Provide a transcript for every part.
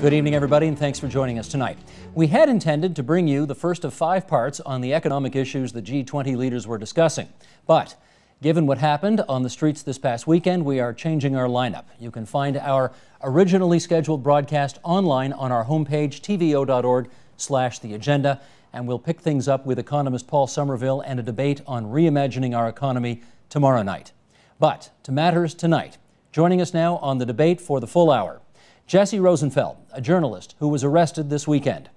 Good evening, everybody, and thanks for joining us tonight. We had intended to bring you the first of 5 parts on the economic issues the G20 leaders were discussing. But given what happened on the streets this past weekend, we are changing our lineup. You can find our originally scheduled broadcast online on our homepage, tvo.org/theagenda, and we'll pick things up with economist Paul Somerville and a debate on reimagining our economy tomorrow night. But to matters tonight, joining us now on the debate for the full hour, Jesse Rosenfeld, a journalist who was arrested this weekend.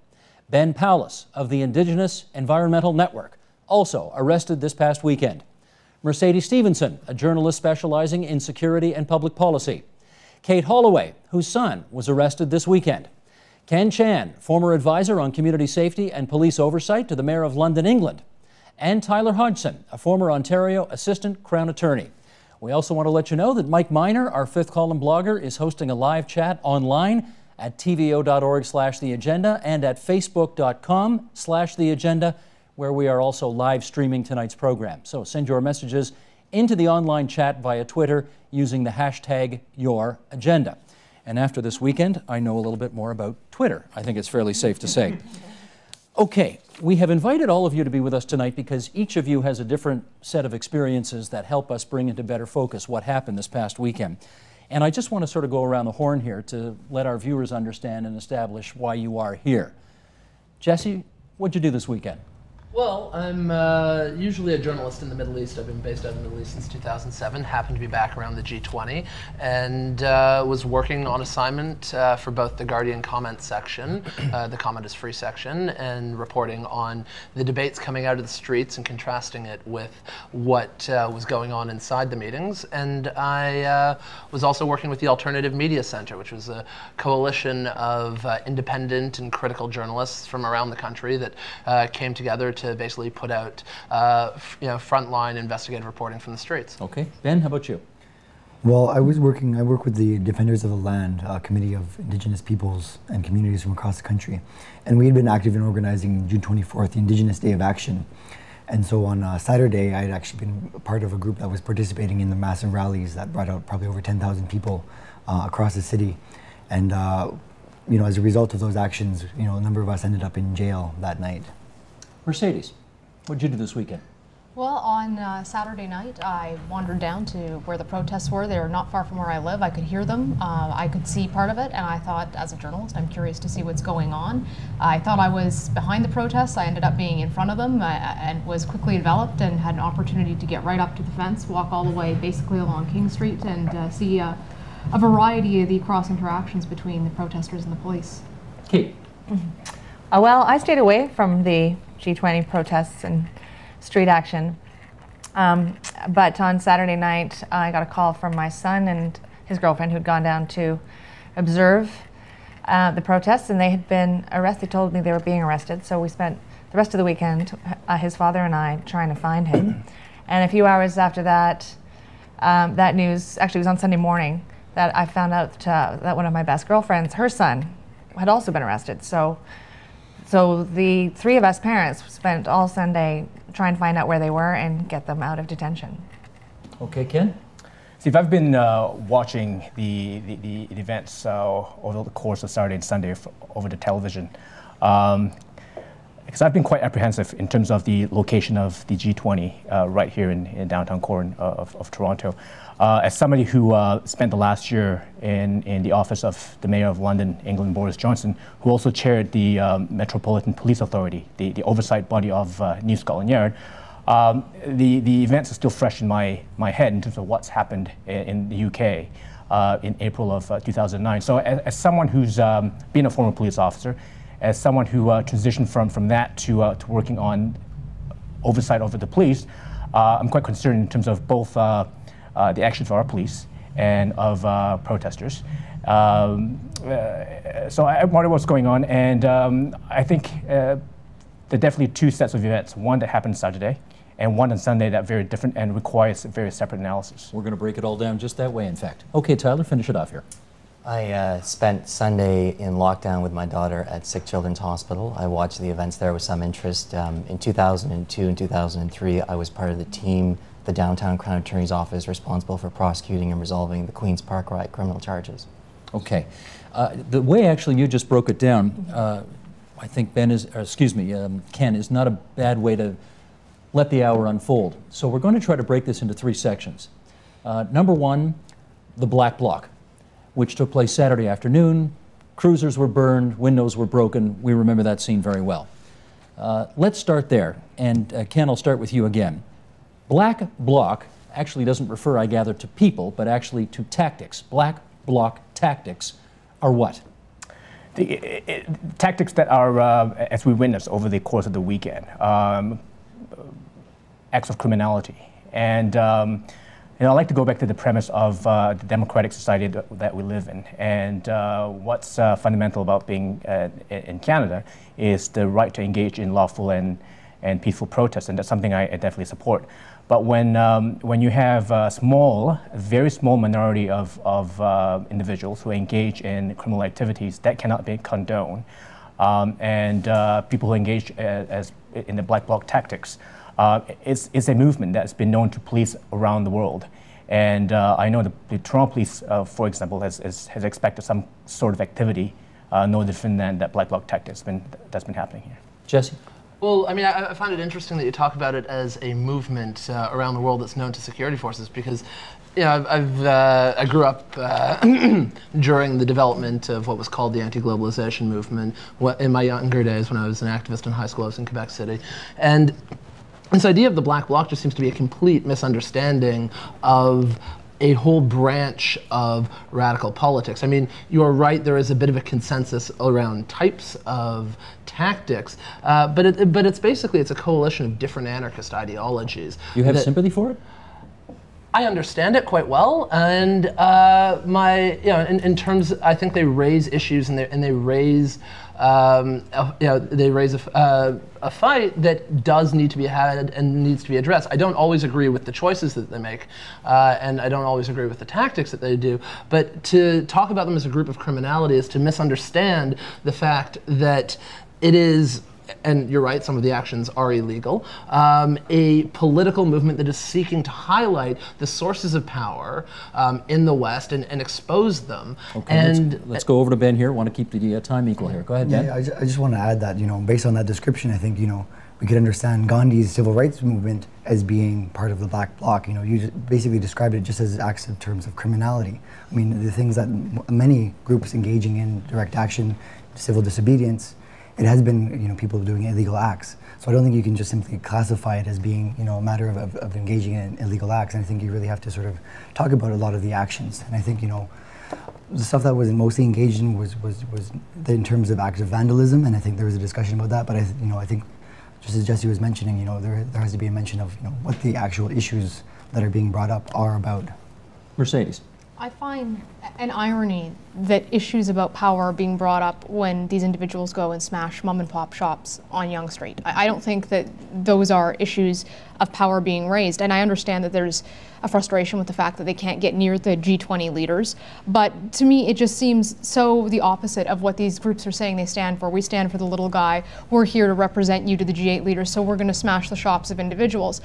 Ben Powless of the Indigenous Environmental Network, also arrested this past weekend. Mercedes Stephenson, a journalist specializing in security and public policy. Kate Holloway, whose son was arrested this weekend. Ken Chan, former advisor on community safety and police oversight to the Mayor of London, England. And Tyler Hodgson, a former Ontario Assistant Crown Attorney. We also want to let you know that Mike Miner, our fifth column blogger, is hosting a live chat online at tvo.org/theagenda and at facebook.com/theagenda, where we are also live streaming tonight's program. So send your messages into the online chat via Twitter using the hashtag #YourAgenda. And after this weekend, I know a little bit more about Twitter, I think it's fairly safe to say. Okay, we have invited all of you to be with us tonight because each of you has a different set of experiences that help us bring into better focus what happened this past weekend. And I just want to sort of go around the horn here to let our viewers understand and establish why you are here. Jesse, what'd you do this weekend? Well, I'm usually a journalist in the Middle East. I've been based out in the Middle East since 2007, happened to be back around the G20, and was working on assignment for both the Guardian comment section, the comment is free section, and reporting on the debates coming out of the streets and contrasting it with what was going on inside the meetings. And I was also working with the Alternative Media Center, which was a coalition of independent and critical journalists from around the country that came together to basically put out frontline investigative reporting from the streets. Okay. Ben, how about you? Well, I work with the Defenders of the Land, a committee of Indigenous peoples and communities from across the country. And we had been active in organizing June 24th, the Indigenous Day of Action. And so on Saturday, I had actually been part of a group that was participating in the massive rallies that brought out probably over 10,000 people across the city. And as a result of those actions, a number of us ended up in jail that night. Mercedes, what did you do this weekend? Well, on Saturday night, I wandered down to where the protests were. They were not far from where I live. I could hear them. I could see part of it, and I thought, as a journalist, I'm curious to see what's going on. I thought I was behind the protests. I ended up being in front of them and was quickly developed and had an opportunity to get right up to the fence, walk all the way basically along King Street, and see a variety of the cross interactions between the protesters and the police. Kate? Well, I stayed away from the G20 protests and street action. But on Saturday night, I got a call from my son and his girlfriend who had gone down to observe the protests, and they had been arrested. They told me they were being arrested, so we spent the rest of the weekend, his father and I, trying to find him. And a few hours after that, that news, actually it was on Sunday morning, that I found out that one of my best girlfriends, her son, had also been arrested. So the three of us parents spent all Sunday trying to find out where they were and get them out of detention. Okay, Ken? Steve, I've been watching the events over the course of Saturday and Sunday over the television. Because I've been quite apprehensive in terms of the location of the G20 right here in downtown core of Toronto. As somebody who spent the last year in the office of the Mayor of London, England, Boris Johnson, who also chaired the Metropolitan Police Authority, the oversight body of New Scotland Yard, the events are still fresh in my head in terms of what's happened in the UK in April of 2009. So as someone who's been a former police officer, as someone who transitioned from that to working on oversight over the police, I'm quite concerned in terms of both the actions of our police and of protesters. So I wonder what's going on, and I think there are definitely two sets of events, one that happened Saturday and one on Sunday that very different and requires very separate analysis. We're going to break it all down just that way, in fact. Okay, Tyler, finish it off here. I spent Sunday in lockdown with my daughter at Sick Children's Hospital. I watched the events there with some interest. In 2002 and 2003, I was part of the team, the Downtown Crown Attorney's Office, responsible for prosecuting and resolving the Queen's Park riot criminal charges. Okay. The way actually you just broke it down, I think Ken is not a bad way to let the hour unfold. So we're going to try to break this into 3 sections. Number 1, the Black Bloc, which took place Saturday afternoon. Cruisers were burned, windows were broken. We remember that scene very well. Let's start there. And Ken, I'll start with you again. Black Bloc actually doesn't refer, I gather, to people, but actually to tactics. Black Bloc tactics are what? Tactics that are, as we witnessed over the course of the weekend, acts of criminality. And I'd like to go back to the premise of the democratic society that we live in. And what's fundamental about being in Canada is the right to engage in lawful and peaceful protests, and that's something I definitely support. But when you have a very small minority of individuals who engage in criminal activities, that cannot be condoned. And people who engage in the Black Bloc tactics, it's a movement that's been known to police around the world. And I know the Toronto Police, for example, has expected some sort of activity, no different than that Black Bloc tactics that's been happening here. Jesse? Well, I mean, I find it interesting that you talk about it as a movement around the world that's known to security forces, because, you know, I grew up during the development of what was called the anti-globalization movement. In my younger days, when I was an activist in high school, I was in Quebec City, and this idea of the Black Bloc just seems to be a complete misunderstanding of a whole branch of radical politics. I mean, you are right, there is a bit of a consensus around types of tactics, but it's basically a coalition of different anarchist ideologies. You have sympathy for it? I understand it quite well, and in terms, I think they raise issues and they raise a fight that does need to be had and needs to be addressed. I don't always agree with the choices that they make, and I don't always agree with the tactics that they do, but to talk about them as a group of criminality is to misunderstand the fact that it is, and you're right, some of the actions are illegal, a political movement that is seeking to highlight the sources of power in the West and expose them. Okay, and let's go over to Ben here. I want to keep the time equal here. Go ahead, Ben. Yeah, I just want to add that, based on that description, I think, we could understand Gandhi's civil rights movement as being part of the Black Bloc. You basically described it just as acts in terms of criminality. I mean, the things that many groups engaging in direct action, civil disobedience, it has been, people doing illegal acts. So I don't think you can just simply classify it as being, a matter of engaging in illegal acts. And I think you really have to sort of talk about a lot of the actions. And I think, the stuff that was mostly engaged in was in terms of acts of vandalism. And I think there was a discussion about that. But I think, just as Jesse was mentioning, there has to be a mention of, what the actual issues that are being brought up are about. Mercedes. I find an irony that issues about power are being brought up when these individuals go and smash mom and pop shops on Yonge Street. I don't think that those are issues of power being raised, and I understand that there's a frustration with the fact that they can't get near the G20 leaders, but to me it just seems so the opposite of what these groups are saying they stand for. We stand for the little guy, we're here to represent you to the G8 leaders, so we're going to smash the shops of individuals.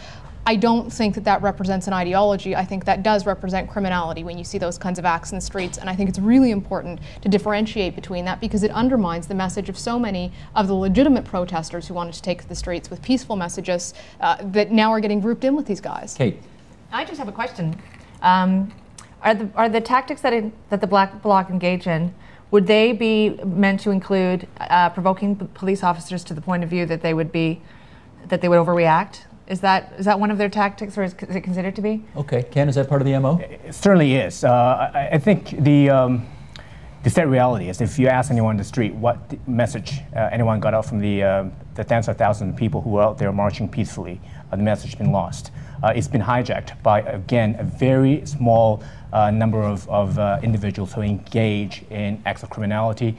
I don't think that that represents an ideology. I think that does represent criminality when you see those kinds of acts in the streets. And I think it's really important to differentiate between that, because it undermines the message of so many of the legitimate protesters who wanted to take to the streets with peaceful messages that now are getting grouped in with these guys. Kate. I just have a question. Are the tactics that the Black Bloc engage in, would they be meant to include provoking police officers to the point of view that they would overreact? Is that one of their tactics, or is it considered to be? Okay, Ken, is that part of the MO? It certainly is. I think the sad reality is, if you ask anyone on the street what message anyone got out from the tens of thousands of people who were out there marching peacefully, the message has been lost. It's been hijacked by, again, a very small number of individuals who engage in acts of criminality.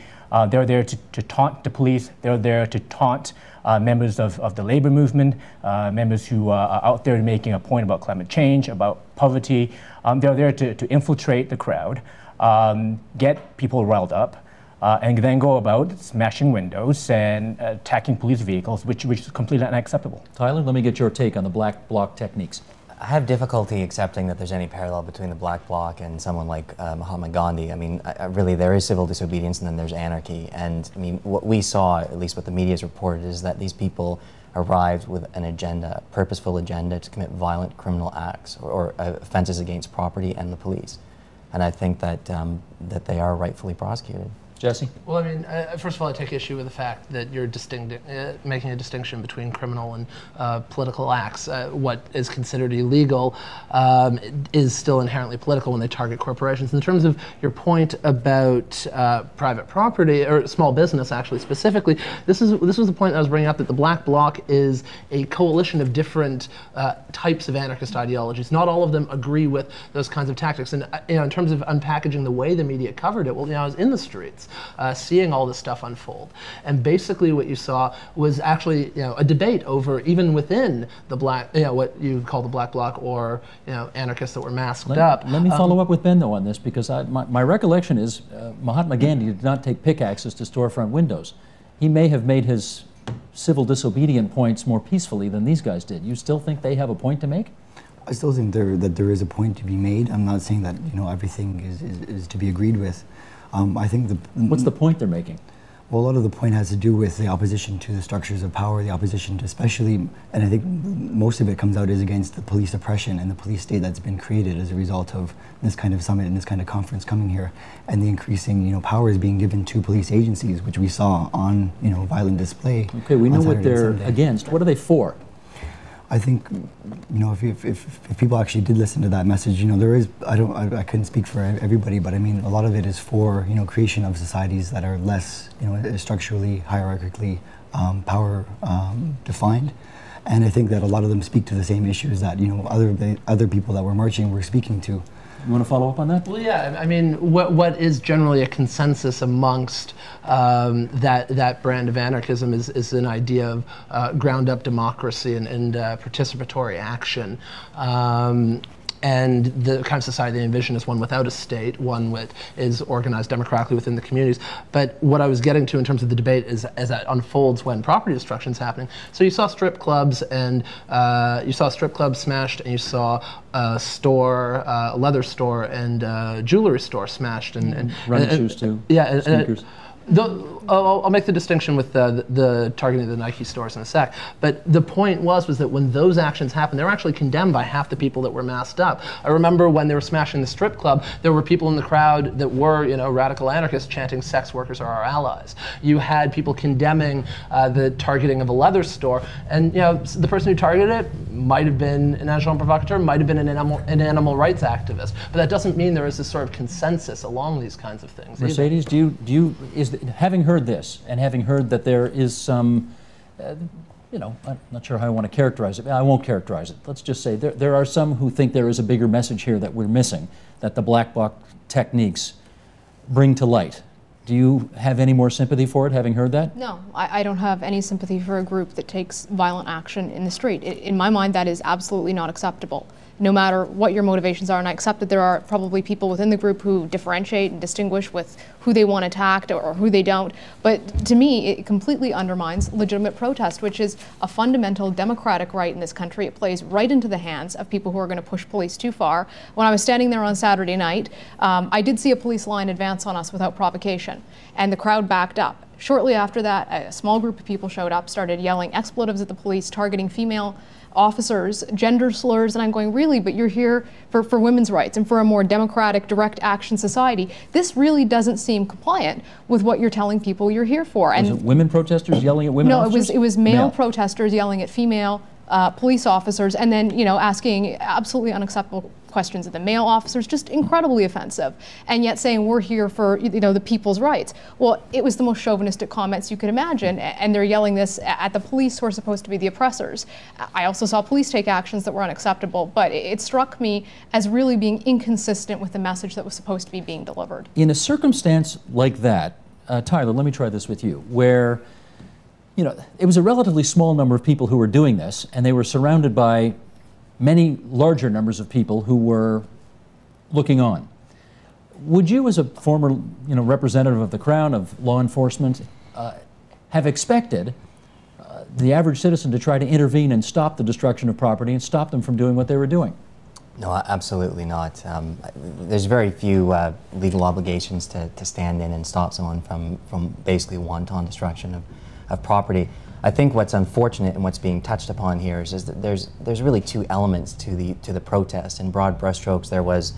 They're there to taunt the police. They're there to taunt members of the labor movement, members who are out there making a point about climate change, about poverty. They're there to infiltrate the crowd, get people riled up, and then go about smashing windows and attacking police vehicles, which is completely unacceptable. Tyler, let me get your take on the Black Bloc techniques. I have difficulty accepting that there's any parallel between the Black Bloc and someone like Mahatma Gandhi. I mean, really, there is civil disobedience and then there's anarchy. And I mean, what we saw, at least what the media has reported, is that these people arrived with an agenda, a purposeful agenda to commit violent criminal acts or offenses against property and the police. And I think that, that they are rightfully prosecuted. Jesse? Well, I mean, first of all, I take issue with the fact that you're making a distinction between criminal and political acts. What is considered illegal is still inherently political when they target corporations. In terms of your point about private property, or small business actually specifically, this was the point I was bringing up, that the Black Bloc is a coalition of different types of anarchist ideologies. Not all of them agree with those kinds of tactics. And in terms of unpackaging the way the media covered it, well, I was in the streets. Seeing all this stuff unfold, and basically what you saw was actually a debate over, even within the black, what you call the Black Bloc, or anarchists that were masked up. Let me follow up with Ben though on this, because my recollection is Mahatma Gandhi did not take pickaxes to storefront windows. He may have made his civil disobedient points more peacefully than these guys did. You still think they have a point to make? I still think that there is a point to be made. I'm not saying that everything is to be agreed with. I think what's the point they're making? Well, a lot of the point has to do with the opposition to the structures of power, the opposition to especially, and I think most of it comes out is against the police oppression and the police state that's been created as a result of this kind of summit and this kind of conference coming here, and the increasing powers being given to police agencies, which we saw on violent display. Okay, we know what they're against. What are they for? I think, if people actually did listen to that message, there is, I couldn't speak for everybody, but I mean, a lot of it is for, creation of societies that are less, structurally, hierarchically power defined. And I think that a lot of them speak to the same issues that, other people that were marching were speaking to. You want to follow up on that? Well, yeah. I mean, what is generally a consensus amongst that brand of anarchism is an idea of ground-up democracy and participatory action. And the kind of society they envision is one without a state, one that is organized democratically within the communities. But what I was getting to in terms of the debate is as that unfolds when property destruction is happening. So you saw strip clubs, and you saw strip clubs smashed, and you saw a store, a leather store, and a jewelry store smashed, and running shoes too. Yeah, sneakers. I'll make the distinction with the targeting of the Nike stores in a sec. But the point was that when those actions happened, they were actually condemned by half the people that were masked up. I remember when they were smashing the strip club, there were people in the crowd that were, radical anarchists chanting "sex workers are our allies." You had people condemning the targeting of a leather store, and the person who targeted it might have been an agent provocateur, might have been an animal rights activist. But that doesn't mean there is this sort of consensus along these kinds of things. Mercedes, having heard this, and having heard that there is some, I'm not sure how I want to characterize it. I won't characterize it. Let's just say there are some who think there is a bigger message here that we're missing, that the Black Bloc techniques bring to light. Do you have any more sympathy for it, having heard that? No, I don't have any sympathy for a group that takes violent action in the street. In my mind, that is absolutely not acceptable, no matter what your motivations are. And I accept that there are probably people within the group who differentiate and distinguish with who they want attacked or who they don't. But to me, it completely undermines legitimate protest, which is a fundamental democratic right in this country. It plays right into the hands of people who are going to push police too far. When I was standing there on Saturday night, I did see a police line advance on us without provocation, and the crowd backed up. Shortly after that, a small group of people showed up, started yelling expletives at the police, targeting female officers, gender slurs, and I'm going, really, but you're here for women's rights and for a more democratic, direct action society. This really doesn't seem compliant with what you're telling people you're here for. Was it women protesters yelling at women officers? No, it was male protesters yelling at female police officers, and then asking absolutely unacceptable questions of the male officers, just incredibly offensive, and yet saying we're here for the people's rights. Well, it was the most chauvinistic comments you could imagine, and they're yelling this at the police who are supposed to be the oppressors. I also saw police take actions that were unacceptable, but it struck me as really being inconsistent with the message that was supposed to be being delivered. In a circumstance like that, Tyler, let me try this with you, where it was a relatively small number of people who were doing this, and they were surrounded by many larger numbers of people who were looking on. Would you, as a former representative of the Crown, of law enforcement, have expected the average citizen to try to intervene and stop the destruction of property and stop them from doing what they were doing? No, absolutely not. There's very few legal obligations to stand in and stop someone from basically wanton destruction of property. I think what's unfortunate and what's being touched upon here is that there's really two elements to the protest. In broad brushstrokes, there was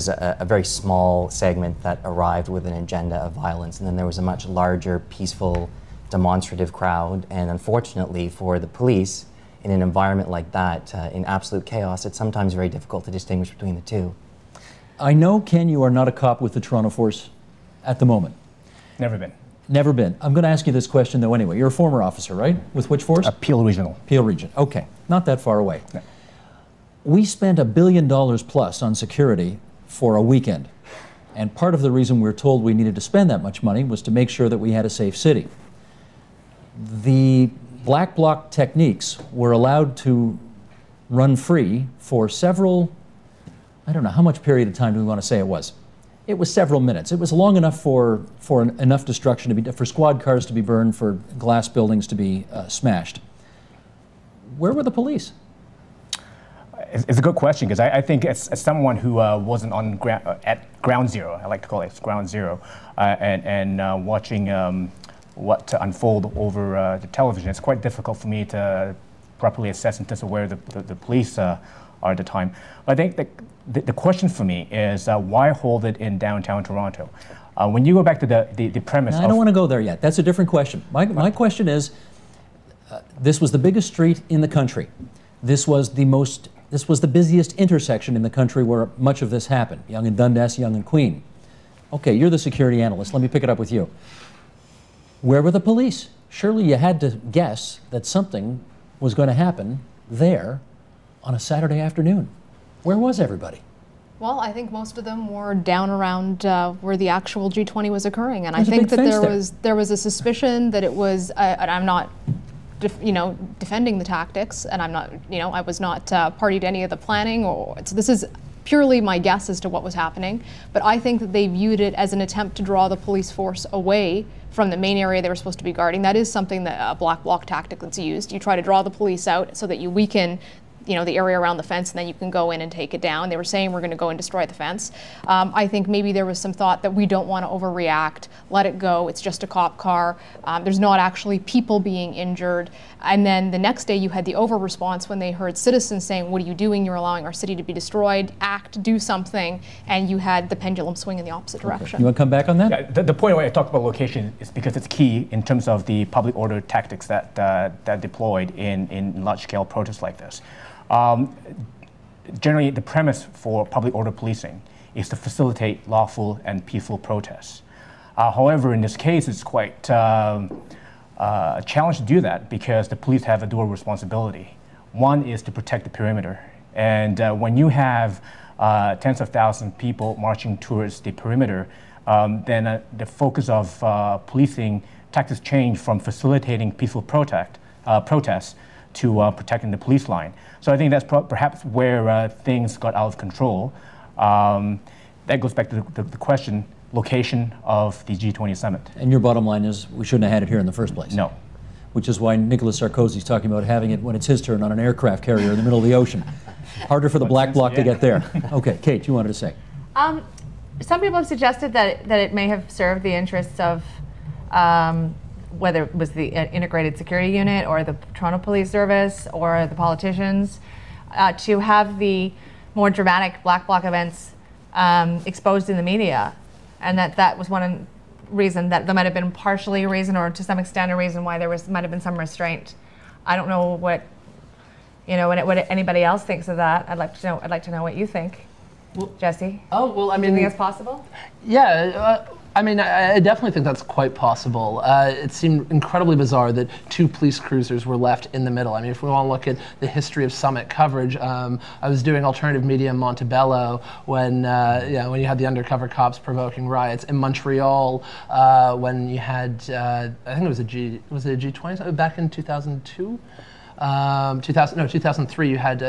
a very small segment that arrived with an agenda of violence, and then there was a much larger, peaceful, demonstrative crowd. And unfortunately for the police, in an environment like that, in absolute chaos, it's sometimes very difficult to distinguish between the two. I know, Ken, you are not a cop with the Toronto Force at the moment. Never been. Never been. I'm going to ask you this question, though, anyway. You're a former officer, right? With which force? Peel Regional. Peel Region. Okay. Not that far away. No. We spent $1 billion plus on security for a weekend. And part of the reason we were told we needed to spend that much money was to make sure that we had a safe city. The black bloc techniques were allowed to run free for several, I don't know, how much period of time do we want to say it was? It was several minutes. It was long enough for enough destruction to be, for squad cars to be burned, for glass buildings to be smashed. Where were the police? It's a good question, because I think as someone who wasn't on at ground zero, I like to call it ground zero, and watching what unfold over the television, it's quite difficult for me to properly assess in terms of where the police are at the time. But I think the question for me is why hold it in downtown Toronto? When you go back to the premise I don't want to go there yet. That's a different question. My question is, this was the biggest street in the country. This was the busiest intersection in the country where much of this happened. Yonge and Dundas, Yonge and Queen. Okay, you're the security analyst. Let me pick it up with you. Where were the police? Surely you had to guess that something was going to happen there on a Saturday afternoon. Where was everybody? Well, I think most of them were down around where the actual G20 was occurring, and There's I think a big fence there was a suspicion that it was. And I'm not, defending the tactics, and I'm not, I was not party to any of the planning. So this is purely my guess as to what was happening. But I think that they viewed it as an attempt to draw the police force away from the main area they were supposed to be guarding. That is something that a black bloc tactic that's used. You try to draw the police out so that you weaken the area around the fence, and then you can go in and take it down. They were saying we're going to go and destroy the fence. I think maybe there was some thought that we don't want to overreact, let it go, it's just a cop car. There's not actually people being injured. And then the next day you had the over-response when they heard citizens saying, what are you doing? You're allowing our city to be destroyed. Act, do something. And you had the pendulum swing in the opposite direction. You want to come back on that? Yeah, the point where I talked about location is because it's key in terms of the public order tactics that deployed in large-scale protests like this. Generally, the premise for public order policing is to facilitate lawful and peaceful protests. However, in this case, it's quite a challenge to do that because the police have a dual responsibility. One is to protect the perimeter. And when you have tens of thousands of people marching towards the perimeter, then the focus of policing tactics change from facilitating peaceful protests to protecting the police line. So I think that's perhaps where things got out of control. That goes back to the question, location of the G20 summit. And your bottom line is we shouldn't have had it here in the first place. No. Which is why Nicolas Sarkozy is talking about having it when it's his turn on an aircraft carrier in the middle of the ocean. Harder for the black bloc to get there. Okay, Kate, you wanted to say. Some people have suggested that it may have served the interests of whether it was the integrated security unit or the Toronto Police Service or the politicians, to have the more dramatic black bloc events exposed in the media, and that was one reason that there might have been partially a reason, or to some extent a reason why there might have been some restraint. I don't know what anybody else thinks of that. I'd like to know what you think, Jesse. Oh well, I mean, do you think it's possible? Yeah. I definitely think that's quite possible. It seemed incredibly bizarre that two police cruisers were left in the middle. I mean, if we want to look at the history of summit coverage, I was doing alternative media in Montebello when you had the undercover cops provoking riots. In Montreal, when you had, I think it was a G20 back in 2002? 2003, you had,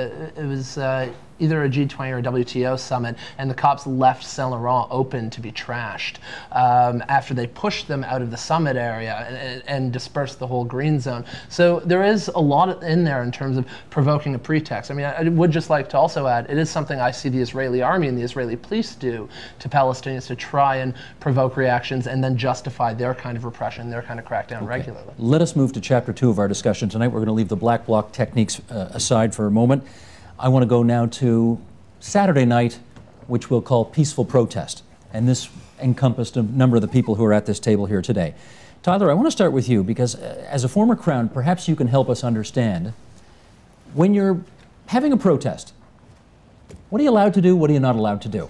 either a G20 or a WTO summit, and the cops left Saint Laurent open to be trashed after they pushed them out of the summit area and dispersed the whole green zone. So there is a lot in there in terms of provoking a pretext. I mean, I would just like to also add, it is something I see the Israeli army and the Israeli police do to Palestinians to try and provoke reactions and then justify their kind of repression, their kind of crackdown regularly. Let us move to chapter 2 of our discussion tonight. We're going to leave the black bloc techniques aside for a moment. I want to go now to Saturday night, which we'll call peaceful protest. And this encompassed a number of the people who are at this table here today. Tyler, I want to start with you because as a former Crown, perhaps you can help us understand when you're having a protest, what are you allowed to do? What are you not allowed to do?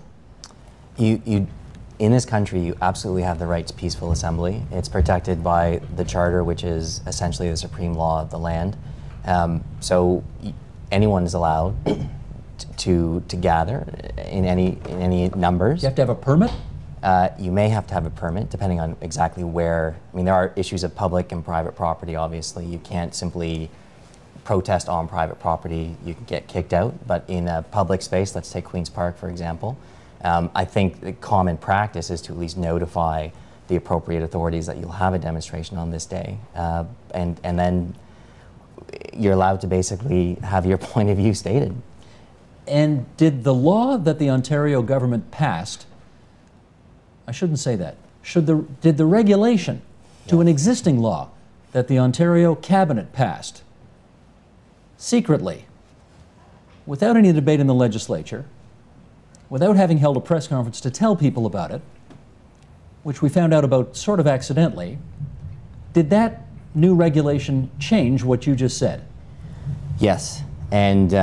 In this country, you absolutely have the right to peaceful assembly. It's protected by the Charter, which is essentially the supreme law of the land. So anyone is allowed to gather in any numbers. You have to have a permit? You may have to have a permit, depending on exactly where. I mean, there are issues of public and private property, obviously. You can't simply protest on private property. You can get kicked out. But in a public space, let's take Queen's Park, for example, I think the common practice is to at least notify the appropriate authorities that you'll have a demonstration on this day. And then you're allowed to basically have your point of view stated. And did the law that the Ontario government passed, I shouldn't say that, did the regulation to an existing law that the Ontario cabinet passed secretly, without any debate in the legislature, without having held a press conference to tell people about it, which we found out about sort of accidentally, did that new regulation change what you just said? Yes, and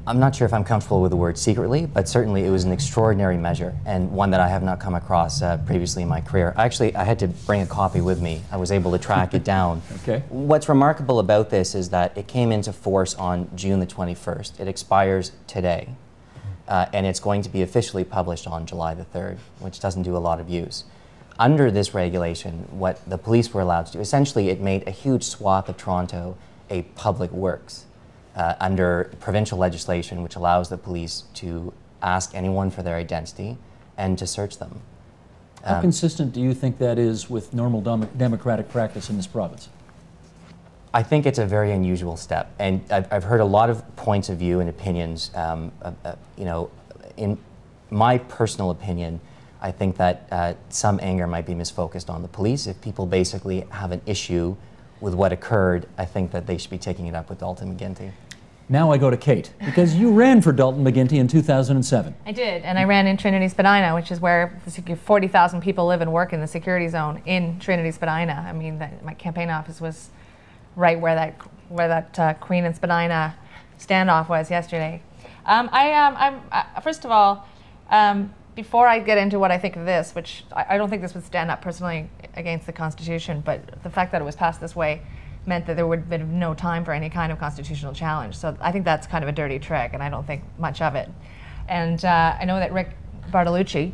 I'm not sure if I'm comfortable with the word secretly, but certainly it was an extraordinary measure and one that I have not come across previously in my career. Actually, I had to bring a copy with me. I was able to track it down. Okay. What's remarkable about this is that it came into force on June the 21st. It expires today, and it's going to be officially published on July the 3rd, which doesn't do a lot of use. Under this regulation, what the police were allowed to do, essentially it made a huge swath of Toronto a public works under provincial legislation, which allows the police to ask anyone for their identity and to search them. How consistent do you think that is with normal democratic practice in this province? I think it's a very unusual step, and I've heard a lot of points of view and opinions. You know, in my personal opinion, I think that some anger might be misfocused on the police. If people basically have an issue with what occurred, I think that they should be taking it up with Dalton McGuinty. Now I go to Kate, because you ran for Dalton McGuinty in 2007. I did, and I ran in Trinity Spadina, which is where 40,000 people live and work in the security zone in Trinity Spadina. I mean, my campaign office was right where that Queen and Spadina standoff was yesterday. First of all, before I get into what I think of this, which I don't think this would stand up personally against the Constitution, but the fact that it was passed this way meant that there would have been no time for any kind of constitutional challenge. So I think that's kind of a dirty trick, and I don't think much of it. And I know that Rick Bartolucci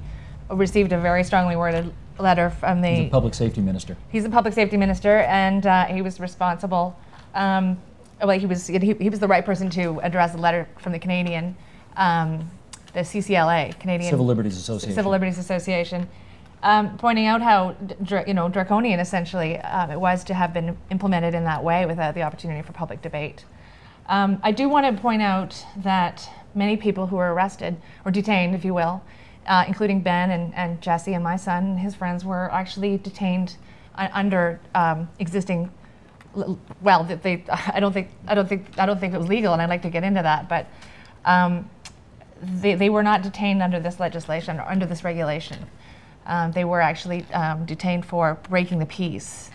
received a very strongly worded letter from the... He's a public safety minister. He's a public safety minister, and he was responsible. Well, he was the right person to address the letter from the Canadian, the CCLA, Canadian Civil Liberties Association. Civil Liberties Association, pointing out how draconian essentially it was to have been implemented in that way without the opportunity for public debate. I do want to point out that many people who were arrested or detained, if you will, including Ben and Jesse and my son and his friends, were actually detained under existing. Well, I don't think it was legal, and I'd like to get into that, but they were not detained under this legislation or under this regulation. They were actually detained for breaking the peace.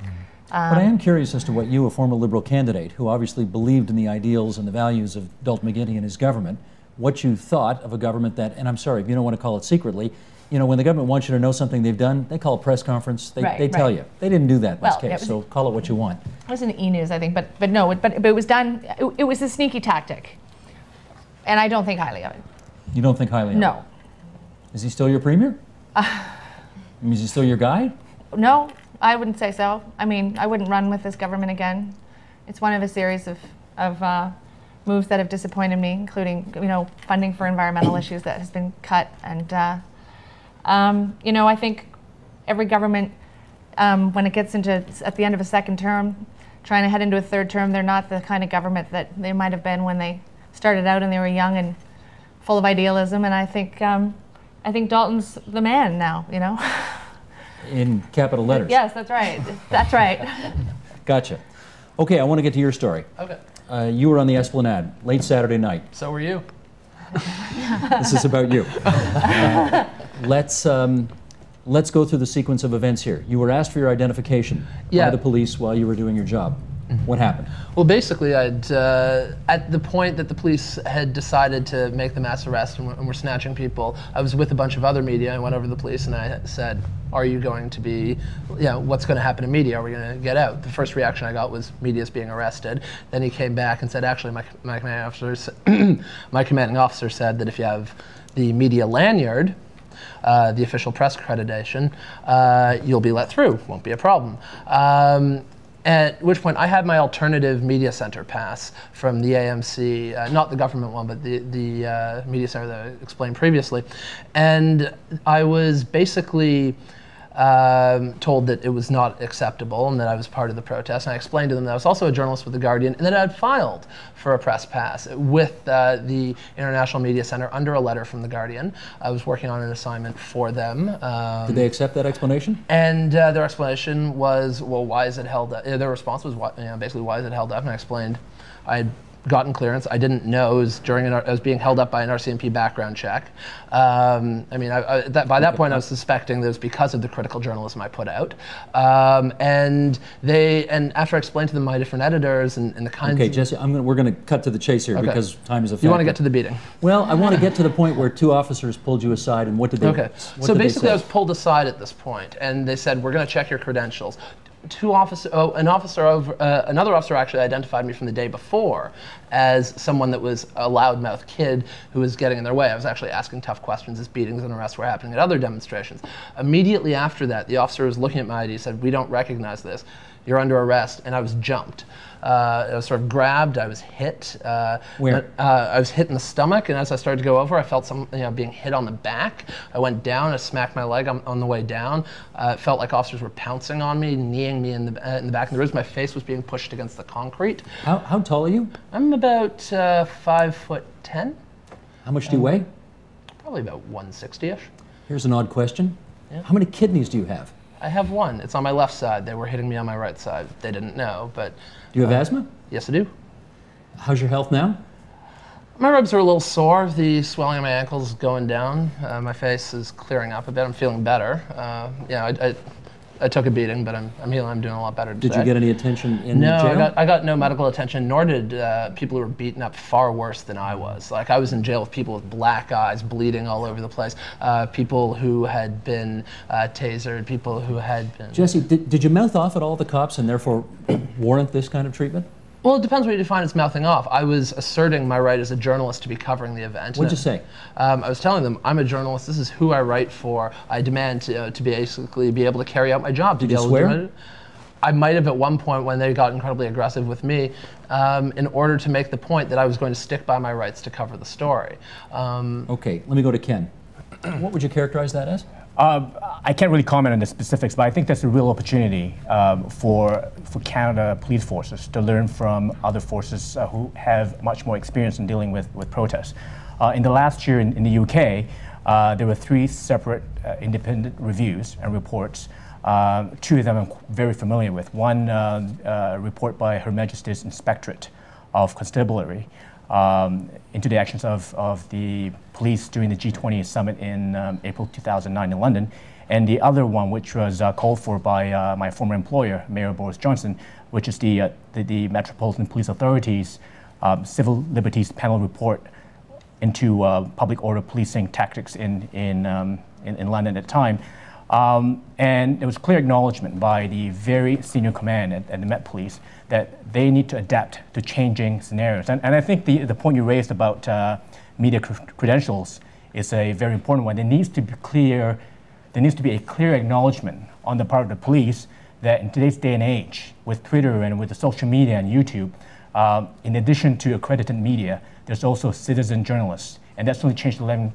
But I am curious as to what you, a former Liberal candidate, who obviously believed in the ideals and the values of Dalton McGuinty and his government, what you thought of a government that, and I'm sorry if you don't want to call it secretly, you know, when the government wants you to know something they've done, they call a press conference, they tell you. They didn't do that in this case, so call it what you want. It was in E-News, I think, but no, but it was done, it was a sneaky tactic. And I don't think highly of it. You don't think highly of it? No. Is he still your premier? I mean, is he still your guy? No, I wouldn't say so. I mean, I wouldn't run with this government again. It's one of a series of moves that have disappointed me, including funding for environmental issues that has been cut. And I think every government, when it gets at the end of a second term, trying to head into a third term, they're not the kind of government that they might have been when they started out and they were young and full of idealism. And I think Dalton's the man now. In capital letters. Yes, that's right. That's right. Gotcha. Okay, I want to get to your story. Okay. You were on the Esplanade late Saturday night. So were you. This is about you. Let's go through the sequence of events here. You were asked for your identification by the police while you were doing your job. What happened? Well, basically, at the point that the police had decided to make the mass arrest and were snatching people, I was with a bunch of other media. I went over to the police and I said, are you going to be, what's going to happen to media? Are we going to get out? The first reaction I got was media's being arrested. Then he came back and said, actually, my commanding officer said that if you have the media lanyard, the official press accreditation, you'll be let through. Won't be a problem. At which point I had my alternative media center pass from the AMC, not the government one, but the media center that I explained previously. And I was basically told that it was not acceptable and that I was part of the protest. And I explained to them that I was also a journalist with The Guardian and that I had filed for a press pass with the International Media Center under a letter from The Guardian. I was working on an assignment for them. Did they accept that explanation? And their explanation was, well, why is it held up? Their response was, basically, why is it held up? And I explained I had gotten clearance. I didn't know it was I was being held up by an RCMP background check. By that point, I was suspecting that it was because of the critical journalism I put out. And after I explained to them my different editors and the kinds. Okay, Jesse, we're going to cut to the chase here because time is a factor. You want to get to the beating? Well, I want to get to the point where two officers pulled you aside, and what did they? Okay, so basically, I was pulled aside at this point, and they said, "We're going to check your credentials." Another officer actually identified me from the day before as someone that was a loudmouth kid who was getting in their way. I was actually asking tough questions as beatings and arrests were happening at other demonstrations. Immediately after that, the officer was looking at my ID, said, "We don't recognize this. You're under arrest," and I was jumped. I was sort of grabbed. I was hit. Where? I was hit in the stomach, and as I started to go over, I felt being hit on the back. I went down. I smacked my leg on the way down. It felt like officers were pouncing on me, kneeing me in the back of the ribs. My face was being pushed against the concrete. How tall are you? I'm about 5'10". How much do you weigh? Probably about 160-ish. Here's an odd question. Yeah. How many kidneys do you have? I have one. It's on my left side. They were hitting me on my right side. They didn't know, but... Do you have asthma? Yes, I do. How's your health now? My ribs are a little sore. The swelling on my ankles is going down. My face is clearing up a bit. I'm feeling better. I took a beating, but I'm healing. I'm doing a lot better today. Did you get any attention in jail? No, I got no medical attention, nor did people who were beaten up far worse than I was. Like, I was in jail with people with black eyes, bleeding all over the place, people who had been tasered, people who had been... Jesse, did you mouth off at all the cops and therefore warrant this kind of treatment? Well, it depends what you define as mouthing off. I was asserting my right as a journalist to be covering the event. What'd you say? I was telling them, I'm a journalist. This is who I write for. I demand to basically be able to carry out my job. Did you swear? I might have at one point when they got incredibly aggressive with me in order to make the point that I was going to stick by my rights to cover the story. Okay, let me go to Ken. What would you characterize that as? I can't really comment on the specifics, but I think that's a real opportunity for Canada police forces to learn from other forces who have much more experience in dealing with protests. In the last year in the UK, there were 3 separate independent reviews and reports. 2 of them I'm very familiar with. One report by Her Majesty's Inspectorate of Constabulary into the actions of the police during the G20 summit in April 2009 in London, and the other one, which was called for by my former employer, Mayor Boris Johnson, which is the Metropolitan Police Authority's Civil Liberties Panel report into public order policing tactics in London at the time. And there was clear acknowledgement by the very senior command at the Met Police that they need to adapt to changing scenarios. And I think the point you raised about media credentials is a very important one. There needs to be a clear acknowledgement on the part of the police that in today's day and age, with Twitter and with the social media and YouTube, In addition to accredited media, there's also citizen journalists, and that's really changed the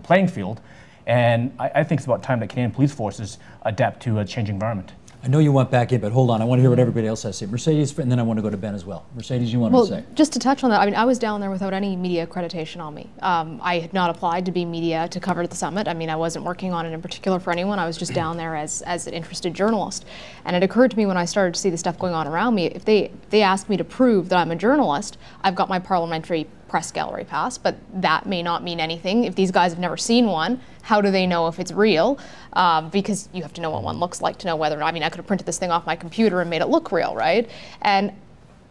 playing field. And I think it's about time that Canadian police forces adapt to a changing environment. I know you went back in, but hold on. I want to hear what everybody else has to say. Mercedes, and then I want to go to Ben as well. Mercedes, you want to say? Just to touch on that, I mean, I was down there without any media accreditation on me. I had not applied to be media to cover the summit. I mean, I wasn't working on it in particular for anyone. I was just down there as an interested journalist. And it occurred to me when I started to see the stuff going on around me, if they asked me to prove that I'm a journalist, I've got my parliamentary press gallery pass, but that may not mean anything. If these guys have never seen one, how do they know if it's real? Because you have to know what one looks like to know whether or not, I mean, I could have printed this thing off my computer and made it look real, right? And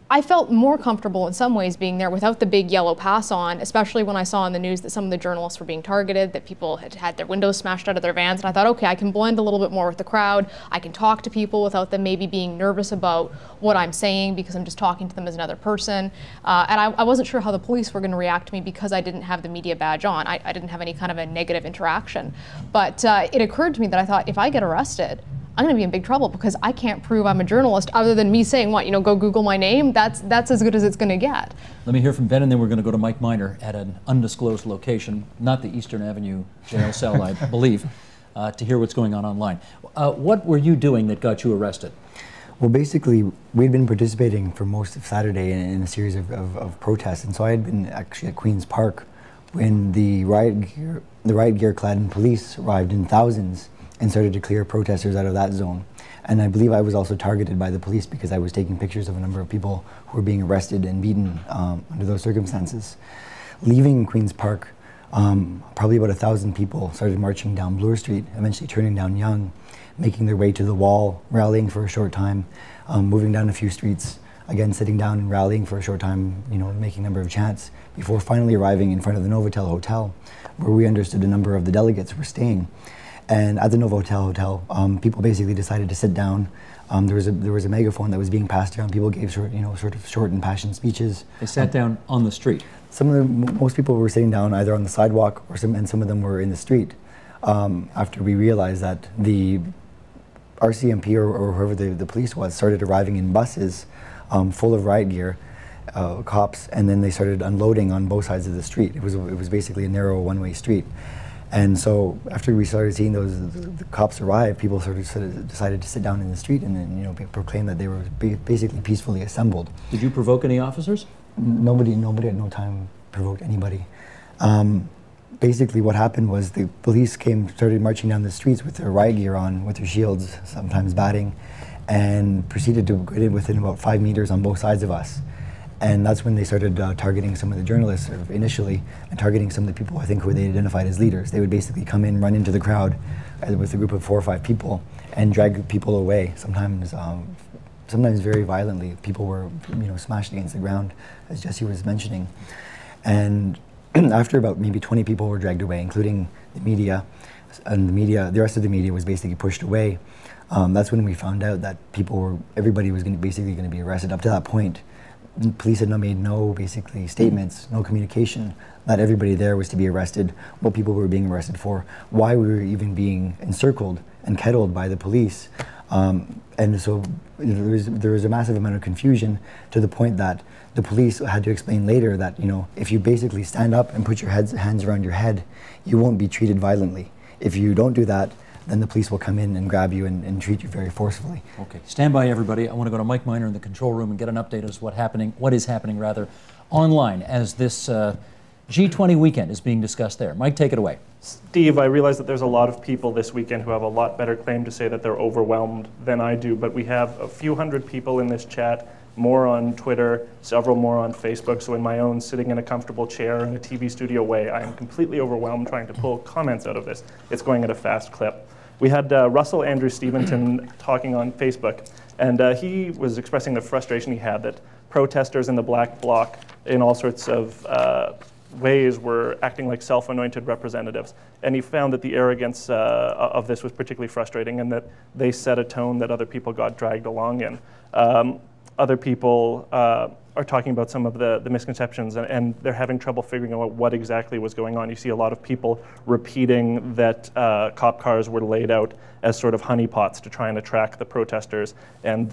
I felt more comfortable in some ways being there without the big yellow pass on, especially when I saw in the news that some of the journalists were being targeted, that people had had their windows smashed out of their vans, and I thought, okay, I can blend a little bit more with the crowd. I can talk to people without them maybe being nervous about what I'm saying because I'm just talking to them as another person. And I wasn't sure how the police were going to react to me because I didn't have the media badge on. I didn't have any kind of a negative interaction. But it occurred to me that I thought, if I get arrested, I'm going to be in big trouble because I can't prove I'm a journalist other than me saying, what, go Google my name. That's as good as it's going to get. Let me hear from Ben, and then we're going to go to Mike Miner at an undisclosed location, not the Eastern Avenue jail cell, I believe, to hear what's going on online. What were you doing that got you arrested? Well, basically, we'd been participating for most of Saturday in a series of protests, and so I had been actually at Queen's Park when the riot gear clad police arrived in thousands and started to clear protesters out of that zone. And I believe I was also targeted by the police because I was taking pictures of a number of people who were being arrested and beaten under those circumstances. Leaving Queen's Park, probably about 1,000 people started marching down Bloor Street, eventually turning down Yonge, making their way to the Wall, rallying for a short time, moving down a few streets, again sitting down and rallying for a short time, making a number of chants, before finally arriving in front of the Novotel Hotel, where we understood a number of the delegates were staying. And at the Novotel Hotel, people basically decided to sit down. There was a megaphone that was being passed around. People gave sort of short and passionate speeches. They sat down on the street. Most people were sitting down either on the sidewalk and some of them were in the street. After we realized that the RCMP or whoever the police was started arriving in buses full of riot gear, cops, and then they started unloading on both sides of the street. It was basically a narrow one-way street. And so after we started seeing the cops arrive, people sort of decided to sit down in the street and then proclaim that they were basically peacefully assembled. Did you provoke any officers? Nobody at no time provoked anybody. Basically what happened was the police started marching down the streets with their riot gear on, with their shields, sometimes batting, and proceeded to get in within about 5 meters on both sides of us. And that's when they started targeting some of the journalists initially, and targeting some of the people I think who they identified as leaders. They would basically come in, run into the crowd with a group of 4 or 5 people, and drag people away. Sometimes very violently. People were smashed against the ground, as Jesse was mentioning. And after about maybe 20 people were dragged away, including the media, and the rest of the media was basically pushed away. That's when we found out that everybody was basically going to be arrested. Up to that point, the police had made no statements, no communication. Not everybody there was to be arrested, what people were being arrested for, why we were even being encircled and kettled by the police. And so there was a massive amount of confusion, to the point that the police had to explain later that if you basically stand up and put your hands around your head, you won't be treated violently. If you don't do that, then the police will come in and grab you and treat you very forcefully. Okay, stand by everybody. I want to go to Mike Miner in the control room and get an update as to what is happening online as this G20 weekend is being discussed there. Mike, take it away. Steve, I realize that there's a lot of people this weekend who have a lot better claim to say that they're overwhelmed than I do, but we have a few hundred people in this chat, more on Twitter, several more on Facebook, so in my own sitting in a comfortable chair in a TV studio way, I am completely overwhelmed trying to pull comments out of this. It's going at a fast clip. We had Russell Andrew Stevenson talking on Facebook, and he was expressing the frustration he had that protesters in the Black Bloc in all sorts of ways were acting like self-anointed representatives. And he found that the arrogance of this was particularly frustrating, and that they set a tone that other people got dragged along in. other people are talking about some of the misconceptions, and they're having trouble figuring out what exactly was going on. You see a lot of people repeating that cop cars were laid out as sort of honeypots to try and attract the protesters and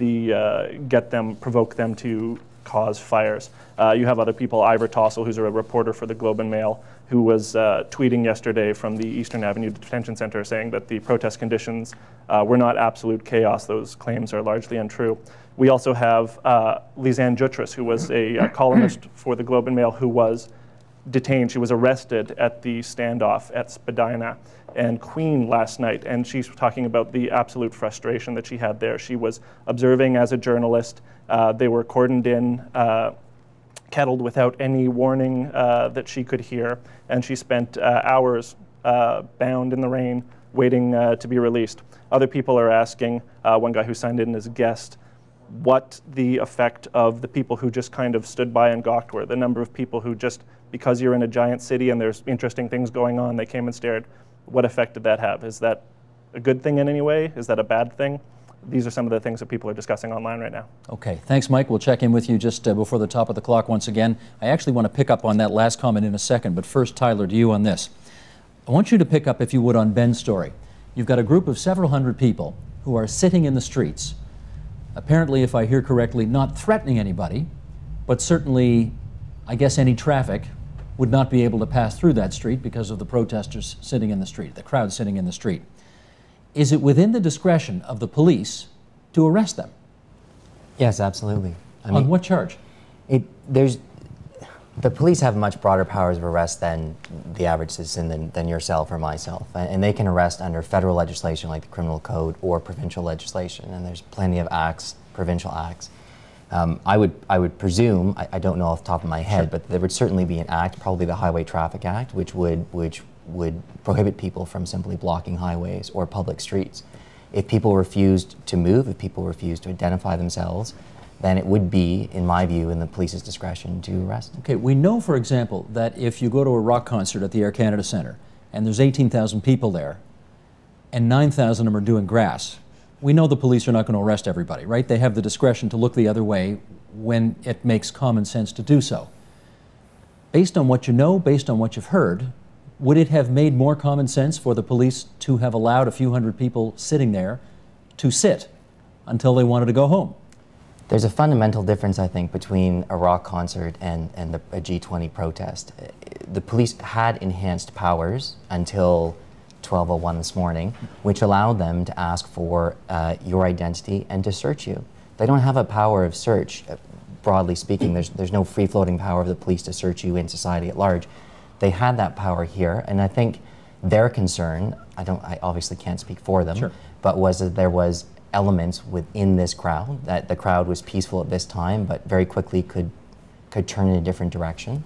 provoke them to cause fires. You have other people, Ivor Tossell, who's a reporter for the Globe and Mail, who was tweeting yesterday from the Eastern Avenue Detention Center saying that the protest conditions were not absolute chaos. Those claims are largely untrue. We also have Lisanne Jutras, who was a columnist for the Globe and Mail, who was detained. She was arrested at the standoff at Spadina and Queen last night, and she's talking about the absolute frustration that she had there. She was observing as a journalist. They were cordoned in, kettled without any warning that she could hear, and she spent hours bound in the rain waiting to be released. Other people are asking, one guy who signed in as a guest, what the effect of the people who just kind of stood by and gawked were. The number of people who just, because you're in a giant city and there's interesting things going on, they came and stared. What effect did that have? Is that a good thing in any way? Is that a bad thing? These are some of the things that people are discussing online right now. Okay, thanks, Mike. We'll check in with you just before the top of the clock once again. I actually want to pick up on that last comment in a second, but first, Tyler, to you on this. I want you to pick up, if you would, on Ben's story. You've got a group of several hundred people who are sitting in the streets, apparently, if I hear correctly, not threatening anybody, but certainly, I guess any traffic would not be able to pass through that street because of the protesters sitting in the street, the crowd sitting in the street. Is it within the discretion of the police to arrest them? Yes, absolutely. On what charge? The police have much broader powers of arrest than the average citizen, than yourself or myself. And they can arrest under federal legislation like the criminal code or provincial legislation. And there's plenty of acts, provincial acts. I would presume, I don't know off the top of my head, but there would certainly be an act, probably the Highway Traffic Act, which would prohibit people from simply blocking highways or public streets. If people refused to move, if people refused to identify themselves, then it would be, in my view, in the police's discretion to arrest. Okay, we know, for example, that if you go to a rock concert at the Air Canada Centre and there's 18,000 people there and 9,000 of them are doing grass, we know the police are not going to arrest everybody, right? They have the discretion to look the other way when it makes common sense to do so. Based on what you know, based on what you've heard, would it have made more common sense for the police to have allowed a few hundred people sitting there to sit until they wanted to go home? There's a fundamental difference, I think, between a rock concert and a G20 protest. The police had enhanced powers until 12:01 this morning, which allowed them to ask for your identity and to search you. They don't have a power of search, broadly speaking. There's no free-floating power of the police to search you in society at large. They had that power here, and I think their concern, I obviously can't speak for them, sure, but was that there was elements within this crowd, that the crowd was peaceful at this time, but very quickly could turn in a different direction.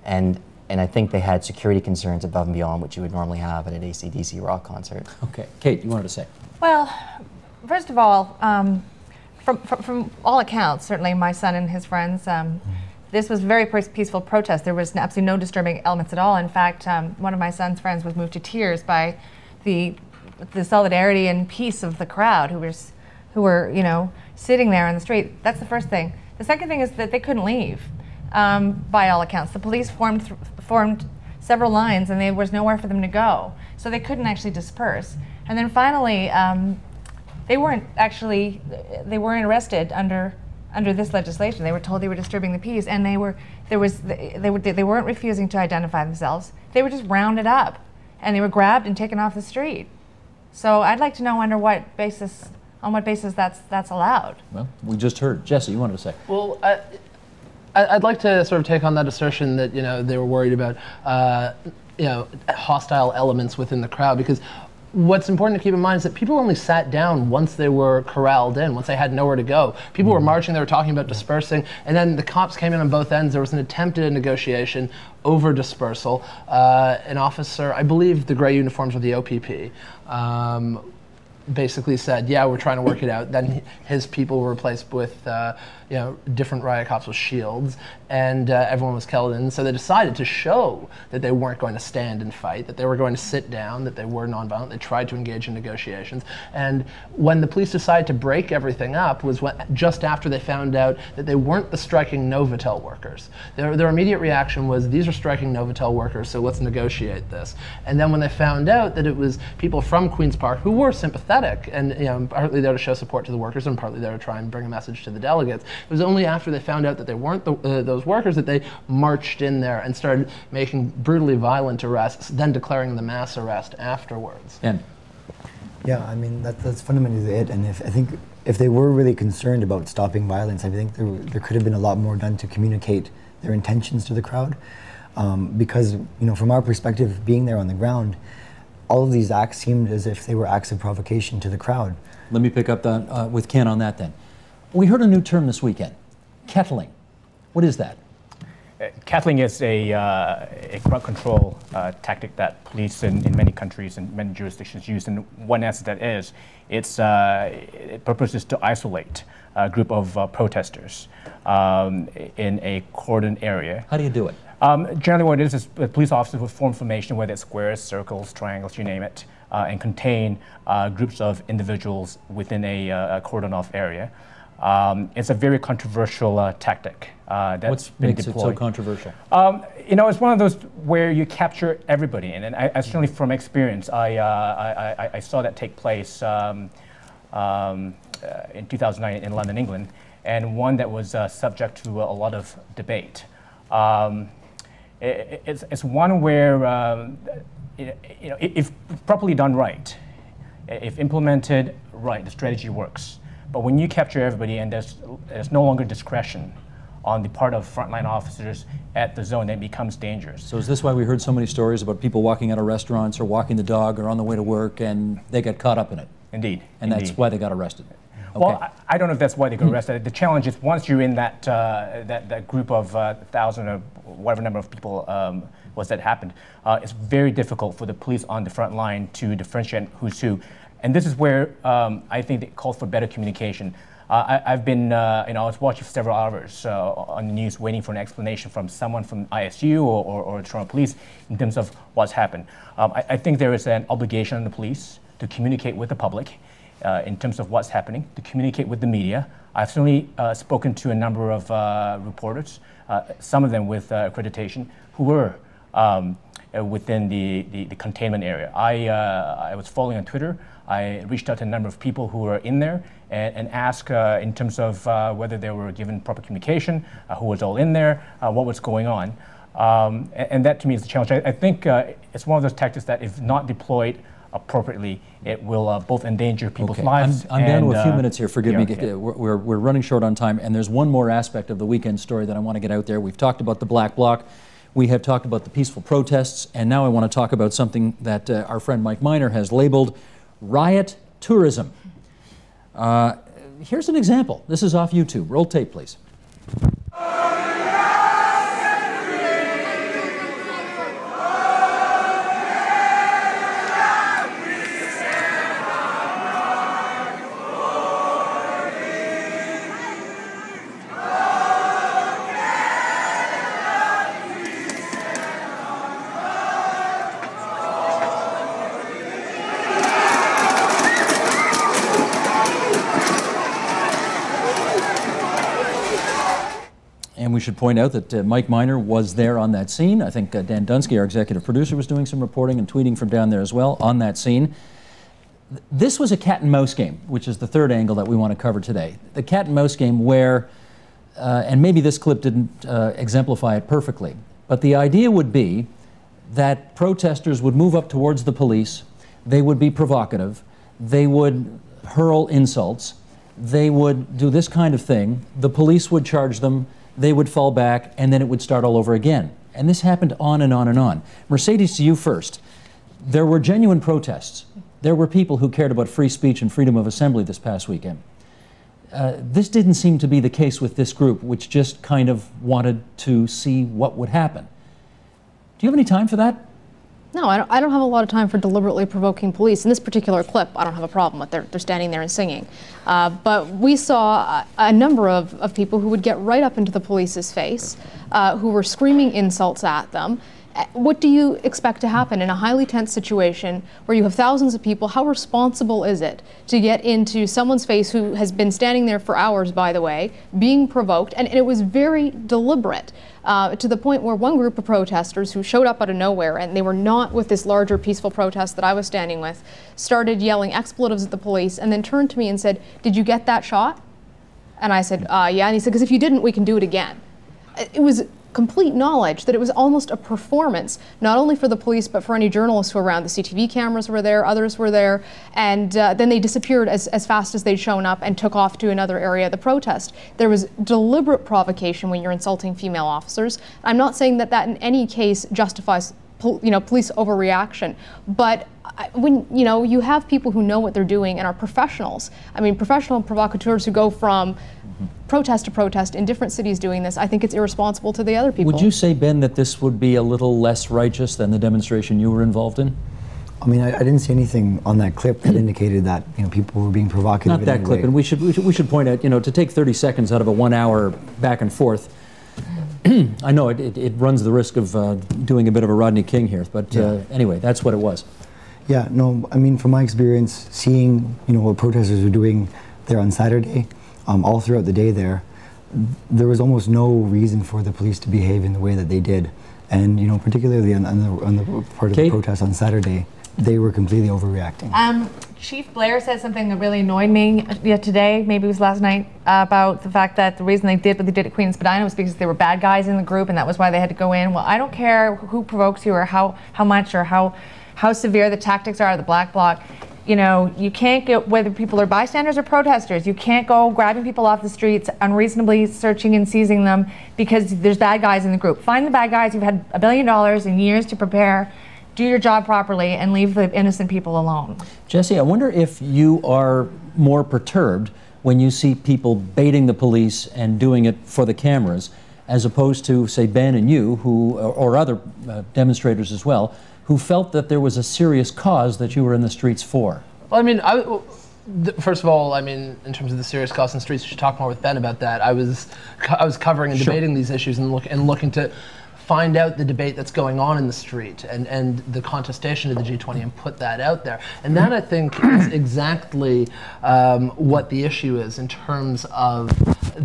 And I think they had security concerns above and beyond what you would normally have at an AC/DC rock concert. Okay, Kate, you wanted to say? Well, first of all, from all accounts, certainly my son and his friends, this was a very peaceful protest. There was absolutely no disturbing elements at all. In fact, one of my son's friends was moved to tears by the solidarity and peace of the crowd who were, you know, sitting there on the street. That's the first thing. The second thing is that they couldn't leave. By all accounts, the police formed several lines, and there was nowhere for them to go, so they couldn't actually disperse. And then finally, they weren't arrested under this legislation. They were told they were disturbing the peace, and they weren't refusing to identify themselves. They were just rounded up, and they were grabbed and taken off the street. So I'd like to know on what basis that's allowed. Well, we just heard. Jesse, you wanted to say? Well, I'd like to sort of take on that assertion that, you know, they were worried about, you know, hostile elements within the crowd, because what's important to keep in mind is that people only sat down once they were corralled in, once they had nowhere to go. People were marching, they were talking about dispersing, and then the cops came in on both ends. There was an attempt at a negotiation over dispersal. An officer, I believe the gray uniforms were the OPP, basically said, yeah, we're trying to work it out. Then his people were replaced with different riot cops with shields, and everyone was killed. And so they decided to show that they weren't going to stand and fight, that they were going to sit down, that they were nonviolent. They tried to engage in negotiations. And when the police decided to break everything up was just after they found out that they weren't the striking Novotel workers. Their immediate reaction was, these are striking Novotel workers, so let's negotiate this. And then when they found out that it was people from Queen's Park who were sympathetic and partly there to show support to the workers and partly there to try and bring a message to the delegates, it was only after they found out that they weren't those workers that they marched in there and started making brutally violent arrests, then declaring the mass arrest afterwards. And yeah, I mean, that's fundamentally it. And I think if they were really concerned about stopping violence, I think there could have been a lot more done to communicate their intentions to the crowd. Because, from our perspective, being there on the ground, all of these acts seemed as if they were acts of provocation to the crowd. let me pick up with Ken on that then. We heard a new term this weekend, kettling. What is that? Kettling is a crowd control tactic that police in many countries and many jurisdictions use. And one answer that is, its purpose is to isolate a group of protesters in a cordoned area. How do you do it? Generally what it is police officers will form formation, whether it's squares, circles, triangles, you name it, and contain groups of individuals within a cordoned-off area. It's a very controversial tactic that's been makes deployed. it so controversial? It's one of those where you capture everybody, and I certainly from experience, I saw that take place in 2009 in London, England, and one that was subject to a lot of debate. It's one where, if properly done right, if implemented right, the strategy works. But when you capture everybody and there's no longer discretion on the part of frontline officers at the zone, then it becomes dangerous. So is this why we heard so many stories about people walking out of restaurants or walking the dog or on the way to work and they got caught up in it? Indeed. And that's why they got arrested? Okay. Well, I don't know if that's why they got arrested. The challenge is once you're in that group of 1,000 or whatever number of people was that happened, it's very difficult for the police on the front line to differentiate who's who. And this is where I think it calls for better communication. I've been, I was watching for several hours on the news waiting for an explanation from someone from ISU or Toronto Police in terms of what's happened. I think there is an obligation on the police to communicate with the public in terms of what's happening, to communicate with the media. I've certainly spoken to a number of reporters, some of them with accreditation, who were within the containment area. I was following on Twitter. I reached out to a number of people who were in there and asked in terms of whether they were given proper communication, who was all in there, what was going on. And that to me is the challenge. I think it's one of those tactics that if not deployed appropriately, it will both endanger people's lives. I'm down to a few minutes here, forgive me. Yeah. We're running short on time, and there's one more aspect of the weekend story that I want to get out there. We've talked about the Black Bloc. We have talked about the peaceful protests, and now I want to talk about something that our friend Mike Miner has labeled riot tourism. Here's an example. This is off YouTube. Roll tape, please. And we should point out that Mike Miner was there on that scene. I think Dan Dunsky, our executive producer, was doing some reporting and tweeting from down there as well on that scene. This was a cat and mouse game, which is the third angle that we want to cover today. The cat and mouse game where, and maybe this clip didn't exemplify it perfectly, but the idea would be that protesters would move up towards the police, they would be provocative, they would hurl insults, they would do this kind of thing, the police would charge them, they would fall back, and then it would start all over again. And this happened on and on and on. Mercedes, to you first. There were genuine protests. There were people who cared about free speech and freedom of assembly this past weekend. This didn't seem to be the case with this group, which just kind of wanted to see what would happen. Do you have any time for that? No, I don't have a lot of time for deliberately provoking police. In this particular clip, I don't have a problem with. They're standing there and singing. But we saw a number of people who would get right up into the police's face, who were screaming insults at them. What do you expect to happen in a highly tense situation where you have thousands of people? How responsible is it to get into someone's face who has been standing there for hours, by the way, being provoked? And it was very deliberate, to the point where one group of protesters who showed up out of nowhere, and they were not with this larger peaceful protest that I was standing with, started yelling expletives at the police and then turned to me and said, "Did you get that shot?" And I said, "Yeah." And he said, "Because if you didn't, we can do it again." It was complete knowledge that it was almost a performance, not only for the police, but for any journalists who were around. The CTV cameras were there, others were there, and then they disappeared as fast as they'd shown up and took off to another area of the protest. There was deliberate provocation when you're insulting female officers. I'm not saying that in any case justifies police overreaction, but when you have people who know what they're doing and are professionals, I mean professional provocateurs who go from protest to protest in different cities doing this, I think it's irresponsible to the other people. Would you say, Ben, that this would be a little less righteous than the demonstration you were involved in? I mean, I didn't see anything on that clip that indicated that people were being provocative. Not that clip, and we should point out, to take 30 seconds out of a 1 hour back and forth. I know it runs the risk of doing a bit of a Rodney King here, but anyway, that's what it was. Yeah, no, I mean, from my experience, seeing what protesters were doing there on Saturday, all throughout the day there was almost no reason for the police to behave in the way that they did, and particularly on the part of the protest on Saturday, they were completely overreacting. Chief Blair said something that really annoyed me today, maybe it was last night, about the fact that the reason they did what they did at Queen Spadina was because there were bad guys in the group and that was why they had to go in. Well, I don't care who provokes you or how much or how severe the tactics are of the Black Bloc. You can't get, whether people are bystanders or protesters, you can't go grabbing people off the streets, unreasonably searching and seizing them because there's bad guys in the group. Find the bad guys. You've had $1 billion in years to prepare. Do your job properly and leave the innocent people alone. Jesse, I wonder if you are more perturbed when you see people baiting the police and doing it for the cameras, as opposed to, say, Ben and you, or other demonstrators as well, who felt that there was a serious cause that you were in the streets for. Well, I mean, first of all, I mean, in terms of the serious cause in the streets, you should talk more with Ben about that. I was covering and debating these issues and looking to find out the debate that's going on in the street and the contestation of the G20 and put that out there. And that, I think, is exactly what the issue is in terms of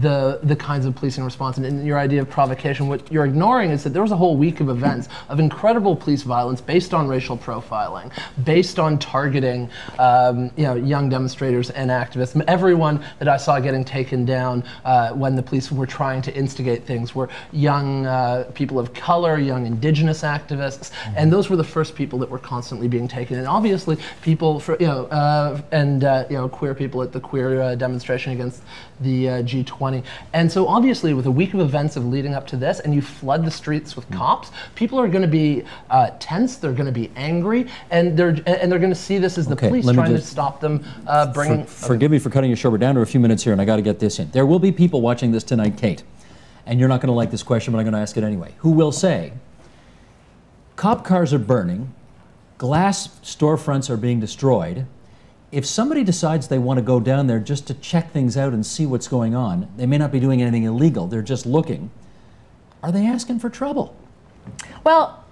the kinds of policing response. And your idea of provocation, what you're ignoring is that there was a whole week of events of incredible police violence based on racial profiling, based on targeting young demonstrators and activists. Everyone that I saw getting taken down when the police were trying to instigate things were young people of color, young indigenous activists, and those were the first people that were constantly being taken. And obviously, people queer people at the queer demonstration against the G20. And so obviously, with a week of events of leading up to this, and you flood the streets with cops, people are going to be tense. They're going to be angry, and they're going to see this as the police trying to stop them bringing. Forgive me for cutting you short. We're down to a few minutes here, and I got to get this in. There will be people watching this tonight, Kate. And you're not going to like this question, but I'm going to ask it anyway, who will say, cop cars are burning, glass storefronts are being destroyed. If somebody decides they want to go down there just to check things out and see what's going on, they may not be doing anything illegal, they're just looking. Are they asking for trouble? Well,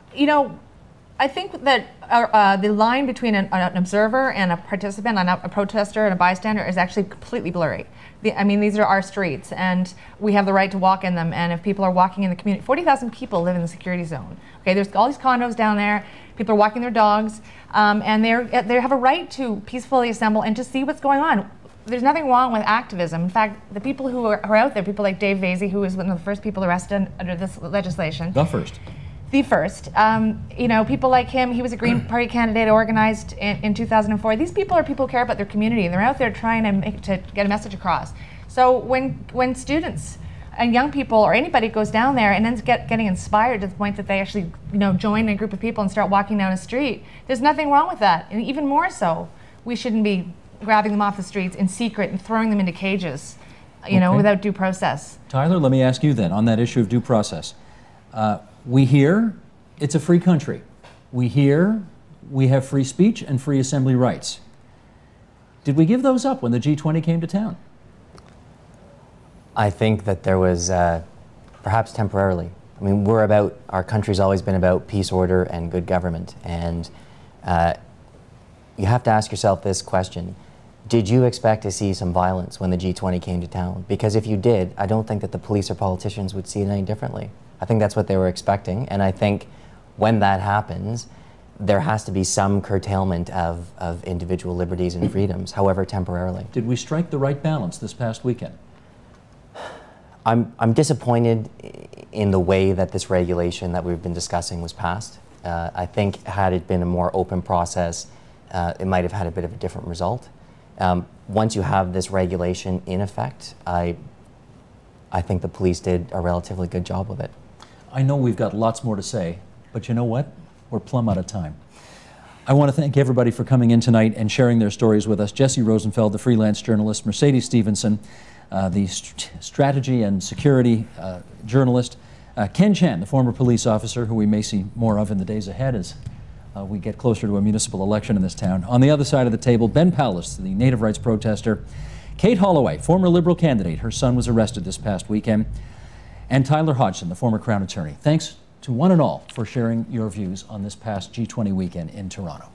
I think that the line between an observer and a participant, a protester and a bystander is actually completely blurry. These are our streets, and we have the right to walk in them. And if people are walking in the community, 40,000 people live in the security zone. Okay, there's all these condos down there. People are walking their dogs, and they have a right to peacefully assemble and to see what's going on. There's nothing wrong with activism. In fact, the people who are out there, people like Dave Vasey, who was one of the first people arrested under this legislation. The first. People like him, he was a Green Party candidate organized in 2004. These people are people who care about their community, and they're out there trying to get a message across. So when students and young people or anybody goes down there and ends getting inspired to the point that they actually join a group of people and start walking down a street, there's nothing wrong with that. And even more so, we shouldn't be grabbing them off the streets in secret and throwing them into cages, without due process. Tyler, let me ask you then on that issue of due process. We hear it's a free country. We hear we have free speech and free assembly rights. Did we give those up when the G20 came to town? I think that there was perhaps temporarily. I mean, our country's always been about peace, order, and good government. And you have to ask yourself this question. Did you expect to see some violence when the G20 came to town? Because if you did, I don't think that the police or politicians would see it any differently. I think that's what they were expecting. And I think when that happens, there has to be some curtailment of individual liberties and freedoms, however temporarily. Did we strike the right balance this past weekend? I'm disappointed in the way that this regulation that we've been discussing was passed. I think had it been a more open process, it might have had a bit of a different result. Once you have this regulation in effect, I think the police did a relatively good job with it. I know we've got lots more to say, but you know what? We're plumb out of time. I want to thank everybody for coming in tonight and sharing their stories with us. Jesse Rosenfeld, the freelance journalist, Mercedes Stephenson, the strategy and security journalist, Ken Chan, the former police officer, who we may see more of in the days ahead as we get closer to a municipal election in this town. On the other side of the table, Ben Powless, the native rights protester, Kate Holloway, former Liberal candidate. Her son was arrested this past weekend. And Tyler Hodgson, the former Crown attorney. Thanks to one and all for sharing your views on this past G20 weekend in Toronto.